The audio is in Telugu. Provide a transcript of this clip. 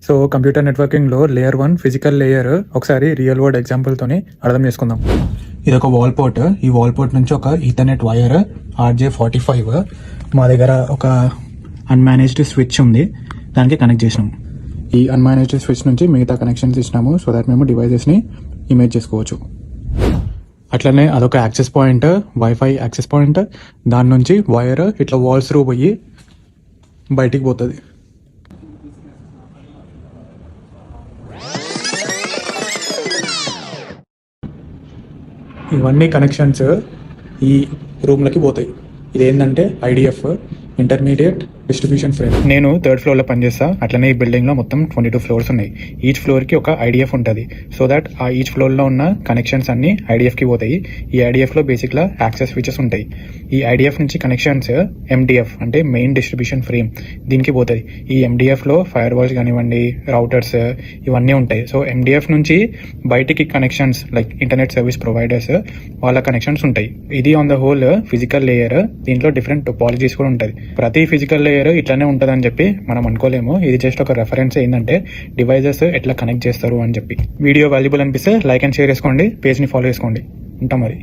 సో కంప్యూటర్ నెట్వర్కింగ్లో లేయర్ 1 ఫిజికల్ లేయర్ ఒకసారి రియల్ వరల్డ్ ఎగ్జాంపుల్తోని అర్థం చేసుకుందాం. ఇది ఒక వాల్ పోర్ట్. ఈ వాల్ పోర్ట్ నుంచి ఒక ఈథర్నెట్ వైర్ RJ45 మా దగ్గర ఒక అన్మేనేజ్డ్ స్విచ్ ఉంది, దానికి కనెక్ట్ చేసినాం. ఈ అన్మేనేజ్డ్ స్విచ్ నుంచి మిగతా కనెక్షన్స్ ఇచ్చినాము సో దాట్ మేము డివైజెస్ని ఇమేజ్ చేసుకోవచ్చు. అట్లనే అదొక access point, wifi access point. దాని నుంచి వైర్ ఇట్లా వాల్స్ త్రూ పోయి బయటికి పోతుంది. ఇవన్నీ కనెక్షన్స్ ఈ రూమ్లకి పోతాయి. ఇదేంటంటే IDF, ఇంటర్మీడియట్ డిస్ట్రిబ్యూషన్ ఫ్రేమ్. నేను 3rd ఫ్లోర్లో పనిచేస్తా. అట్లనే ఈ బిల్డింగ్లో మొత్తం 22 ఫ్లోర్స్ ఉన్నాయి. ఈచ్ ఫ్లోర్కి ఒక IDF ఉంటుంది. సో దట్ ఆ ఈచ్ ఫ్లోర్లో ఉన్న కనెక్షన్స్ అన్ని IDFకి పోతాయి. ఈ IDFలో బేసిక్గా యాక్సెస్ స్విచెస్ ఉంటాయి. ఈ IDF నుంచి కనెక్షన్స్ MDF అంటే మెయిన్ డిస్ట్రిబ్యూషన్ ఫ్రేమ్ దీనికి పోతుంది. ఈ MDFలో ఫైర్ వాల్స్ కానివ్వండి, రౌటర్స్ ఇవన్నీ ఉంటాయి. సో MDF నుంచి బయటికి connections like internet service providers వాళ్ళ కనెక్షన్స్ ఉంటాయి. ఇది on the whole physical layer. దీంట్లో డిఫరెంట్ టోపాలజీస్ కూడా ఉంటుంది. ప్రతి ఫిజికల్ లేయర్ ఇట్లానే ఉంటుందని చెప్పి మనం అనుకోలేము. ఇది జస్ట్ ఒక రెఫరెన్స్ ఏంటంటే డివైజెస్ ఎట్లా కనెక్ట్ చేస్తారు అని చెప్పి. వీడియో వాల్యుబుల్ అనిపిస్తే లైక్ అండ్ షేర్ చేసుకోండి, పేజ్ని ఫాలో చేసుకోండి. ఉంటాం మరి.